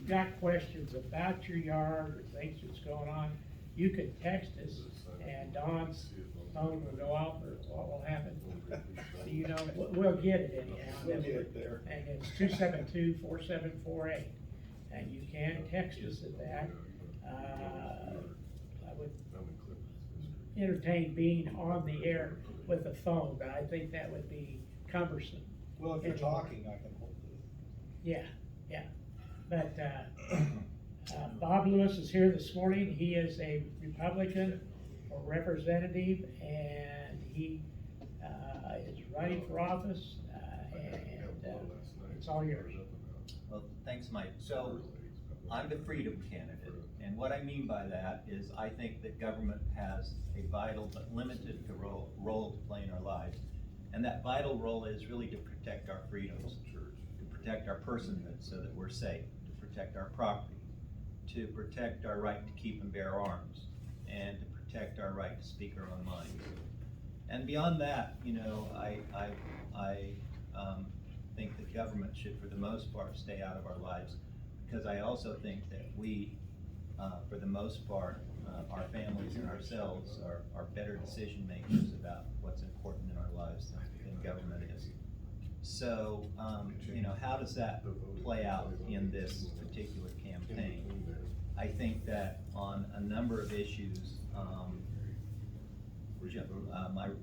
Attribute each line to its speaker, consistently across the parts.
Speaker 1: you've got questions about your yard or things that's going on, you can text us and Don's phone will go off or what will happen. So, you know, we'll get it anyhow.
Speaker 2: We'll get it there.
Speaker 1: And it's 272-4748. And you can text us at that. I would entertain being on the air with a phone, but I think that would be cumbersome.
Speaker 2: Well, if you're
Speaker 1: Anyway.
Speaker 2: talking, I can hold it.
Speaker 1: Yeah, yeah. But, Bob Lewis is here this morning. He is a Republican or representative, and he, is running for office, and it's all yours.
Speaker 3: Well, thanks, Mike. So, I'm the freedom candidate, and what I mean by that is I think that government has a vital but limited role to play in our lives. And that vital role is really to protect our freedoms, to protect our personhood so that we're safe, to protect our property, to protect our right to keep and bear arms, and to protect our right to speak our own minds. And beyond that, you know, I think that government should, for the most part, stay out of our lives, because I also think that we, for the most part, our families and ourselves are better decision makers about what's important in our lives than government is. So, you know, how does that play out in this particular campaign? I think that on a number of issues,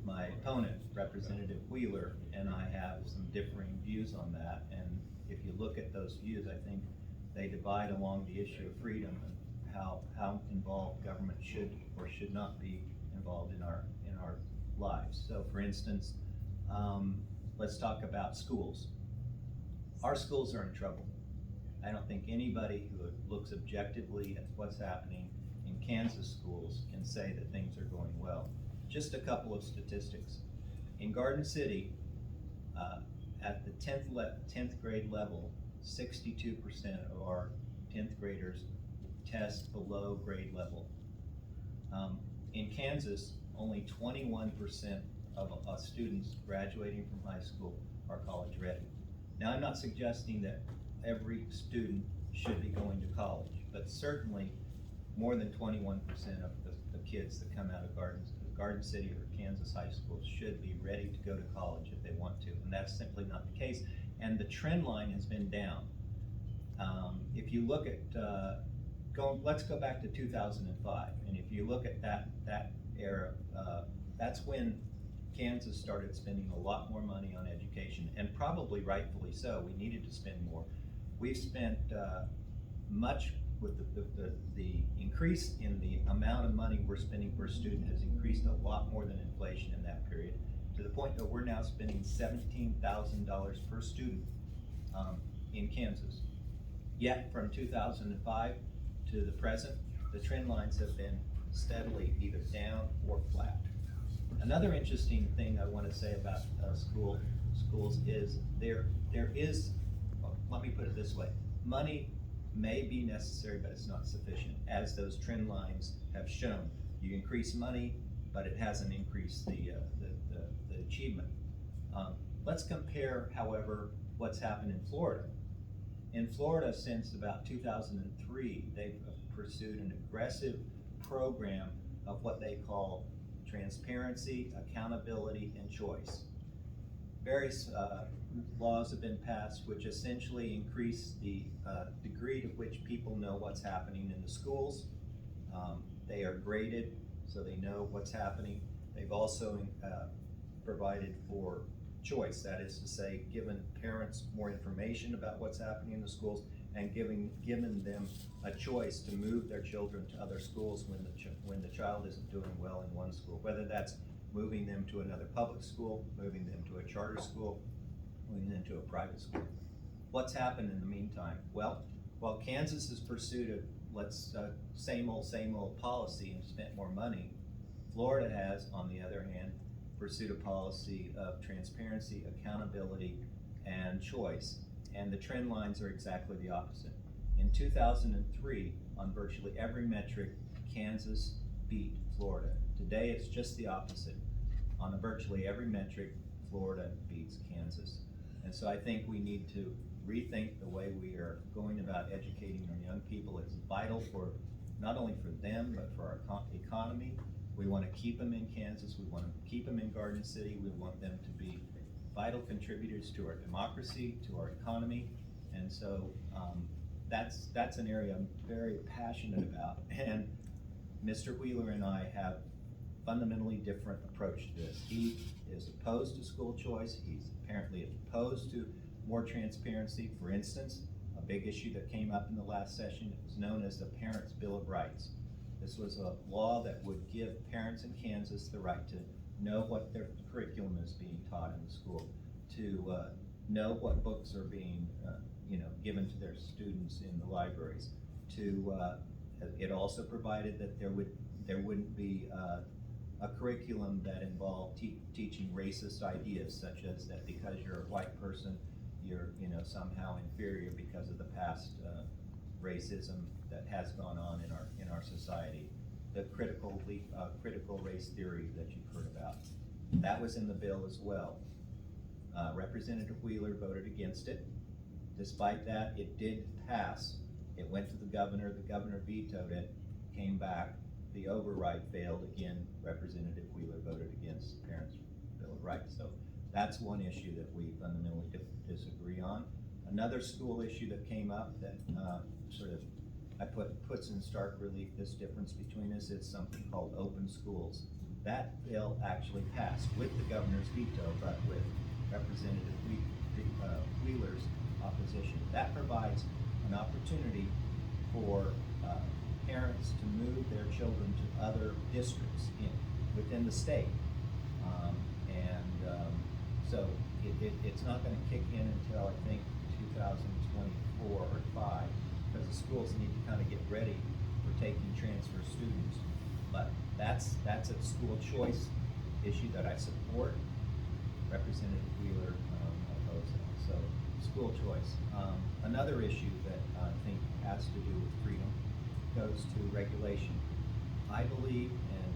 Speaker 3: my opponent, Representative Wheeler, and I have some differing views on that. And if you look at those views, I think they divide along the issue of freedom and how involved government should or should not be involved in our lives. So, for instance, let's talk about schools. Our schools are in trouble. I don't think anybody who looks objectively at what's happening in Kansas schools can say that things are going well. Just a couple of statistics. In Garden City, at the 10th grade level, 62% of our 10th graders test below grade level. In Kansas, only 21% of students graduating from high school are college ready. Now, I'm not suggesting that every student should be going to college, but certainly more than 21% of the kids that come out of Garden City or Kansas high schools should be ready to go to college if they want to, and that's simply not the case. And the trend line has been down. If you look at, let's go back to 2005, and if you look at that era, that's when Kansas started spending a lot more money on education, and probably rightfully so. We needed to spend more. We've spent much with the increase in the amount of money we're spending per student has increased a lot more than inflation in that period, to the point that we're now spending $17,000 per student in Kansas. Yet from 2005 to the present, the trend lines have been steadily either down or flat. Another interesting thing I want to say about schools is there is, well, let me put it this way, money may be necessary, but it's not sufficient, as those trend lines have shown. You increase money, but it hasn't increased the achievement. Let's compare, however, what's happened in Florida. In Florida, since about 2003, they've pursued an aggressive program of what they call transparency, accountability, and choice. Various laws have been passed which essentially increase the degree to which people know what's happening in the schools. They are graded so they know what's happening. They've also provided for choice, that is to say, given parents more information about what's happening in the schools and given them a choice to move their children to other schools when the child isn't doing well in one school, whether that's moving them to another public school, moving them to a charter school, moving them to a private school. What's happened in the meantime? Well, while Kansas has pursued same old policy and spent more money, Florida has, on the other hand, pursued a policy of transparency, accountability, and choice. And the trend lines are exactly the opposite. In 2003, on virtually every metric, Kansas beat Florida. Today, it's just the opposite. On virtually every metric, Florida beats Kansas. And so I think we need to rethink the way we are going about educating our young people. It's vital for, not only for them, but for our economy. We want to keep them in Kansas, we want to keep them in Garden City, we want them to be vital contributors to our democracy, to our economy, and so, that's an area I'm very passionate about. And Mr. Wheeler and I have fundamentally different approach to this. He is opposed to school choice, he's apparently opposed to more transparency. For instance, a big issue that came up in the last session, it was known as the Parents' Bill of Rights. This was a law that would give parents in Kansas the right to know what their curriculum is being taught in the school, to know what books are being given to their students in the libraries. It also provided that there wouldn't be a curriculum that involved teaching racist ideas, such as that because you're a white person, you're somehow inferior because of the past racism that has gone on in our society. The critical race theory that you've heard about. That was in the bill as well. Representative Wheeler voted against it. Despite that, it did pass. It went to the governor vetoed it, came back, the override failed again. Representative Wheeler voted against the Parents' Bill of Rights. So that's one issue that we fundamentally disagree on. Another school issue that came up that puts in stark relief this difference between us is something called open schools. That bill actually passed with the governor's veto, but with Representative Wheeler's opposition. That provides an opportunity for parents to move their children to other districts within the state. So it's not going to kick in until I think 2024 or 5, because the schools need to kind of get ready for taking transfer students. But that's a school choice issue that I support. Representative Wheeler opposed that. So school choice. Another issue that I think has to do with freedom goes to regulation. I believe, and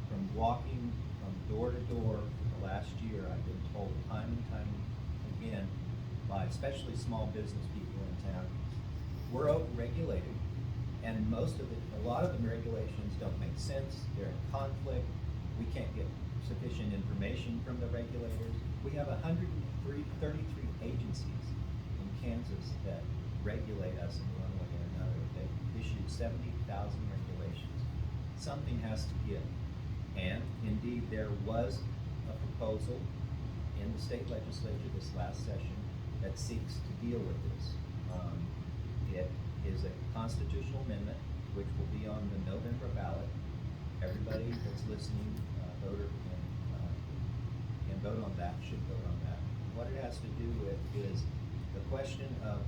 Speaker 3: from walking from door to door for the last year, I've been told time and time again by especially small business people in town, we're over-regulated, and a lot of the regulations don't make sense, they're in conflict, we can't get sufficient information from the regulators. We have 133 agencies in Kansas that regulate us in one way or another. They've issued 70,000 regulations. Something has to give. And indeed, there was a proposal in the state legislature this last session that seeks to deal with this. It is a constitutional amendment which will be on the November ballot. Everybody that's listening, voter can vote on that, should vote on that. What it has to do with is the question of,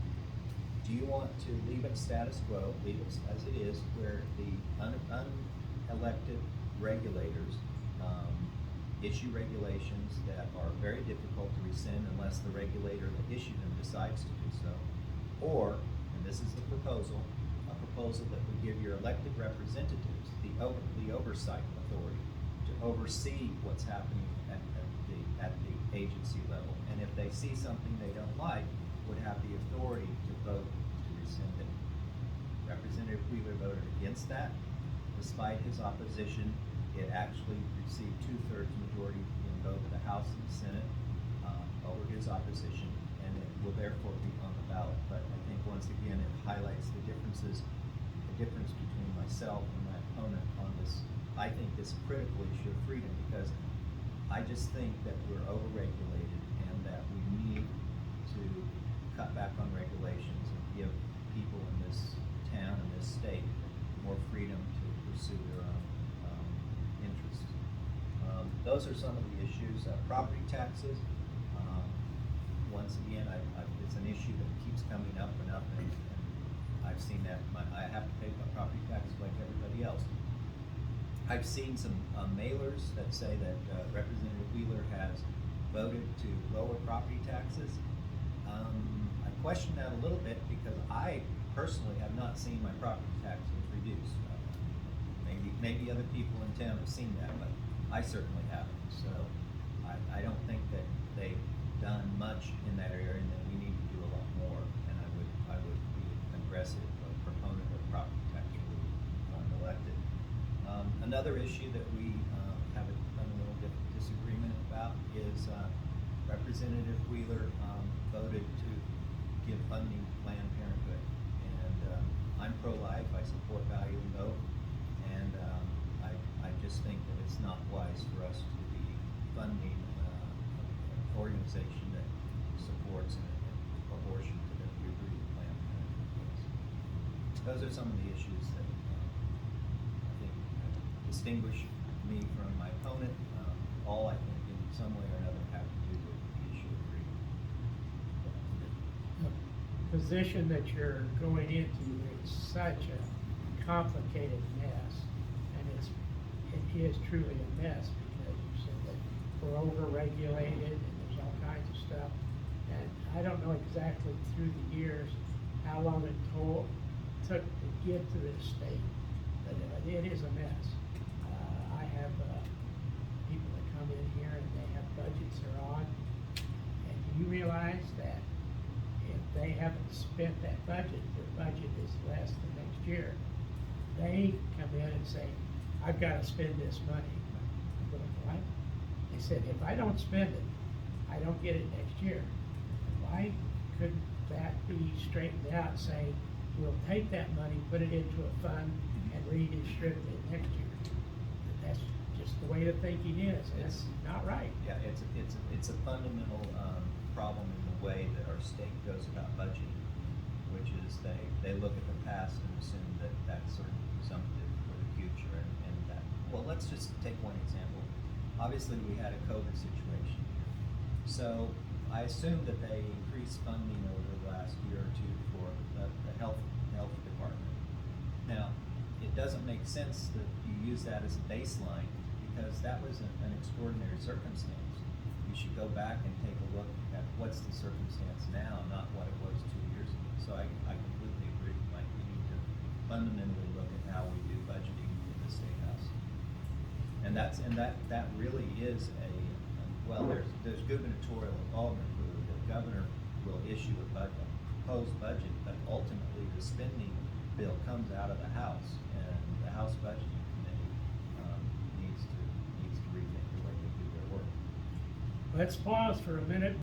Speaker 3: do you want to leave it status quo, leave it as it is, where the unelected regulators issue regulations that are very difficult to rescind unless the regulator that issued them decides to do so, or, and this is the proposal, a proposal that would give your elected representatives the oversight authority to oversee what's happening at the agency level, and if they see something they don't like, would have the authority to vote to rescind it. Representative Wheeler voted against that. Despite his opposition, it actually received 2/3 majority in both the House and the Senate over his opposition, and it will therefore be on the ballot. But I think once again it highlights the difference between myself and my opponent on this, I think, this critical issue of freedom, because I just think that we're over-regulated and that we need to cut back on regulations and give people in this town and this state more freedom to pursue their own interests. Those are some of the issues. Property taxes, once again, it's an issue that keeps coming up and up, and I've seen that I have to pay my property taxes like everybody else. I've seen some mailers that say that Representative Wheeler has voted to lower property taxes. I question that a little bit because I personally have not seen my property taxes reduced. Maybe other people in town have seen that, but I certainly haven't. So I don't think that they've done much in that area, and that we need to do a lot more. Another issue that we have a fundamental disagreement about is Representative Wheeler voted to give funding to Planned Parenthood. And I'm pro-life, I support value and vote, and I just think that it's not wise for us to be funding an organization that supports abortion to the degree that Planned Parenthood is. Those are some of the issues that I think distinguish me from my opponent. All I think in some way or another have to do with the issue of freedom.
Speaker 1: The position that you're going into is such a complicated mess, and it is truly a mess, because you said that we're over-regulated and there's all kinds of stuff. And I don't know exactly through the years how long it took to get to this state, but it is a mess. I have people that come in here and they have budgets they're on, and do you realize that if they haven't spent that budget, their budget is less than next year? They come in and say, I've got to spend this money. I'm going, what? They said, if I don't spend it, I don't get it next year. Why couldn't that be straightened out, say, we'll take that money, put it into a fund, and redistribute it next year? That's just the way the thinking is. It's not right.
Speaker 3: Yeah, it's a fundamental problem in the way that our state goes about budgeting, which is they look at the past and assume that that's sort of presumptive for the future, and that, well, let's just take one example. Obviously, we had a COVID situation here, so I assume that they increased funding over the last year or two for the health department. Now, it doesn't make sense that you use that as a baseline, because that was an extraordinary circumstance. You should go back and take a look at what's the circumstance now, not what it was 2 years ago. So I completely agree, Mike, we need to fundamentally look at how we do budgeting in the State House. And that really is well, there's gubernatorial involvement where the governor will issue a proposed budget, but ultimately the spending bill comes out of the House, and the House Budgeting Committee needs to rethink the way they do their work.
Speaker 1: Let's pause for a minute.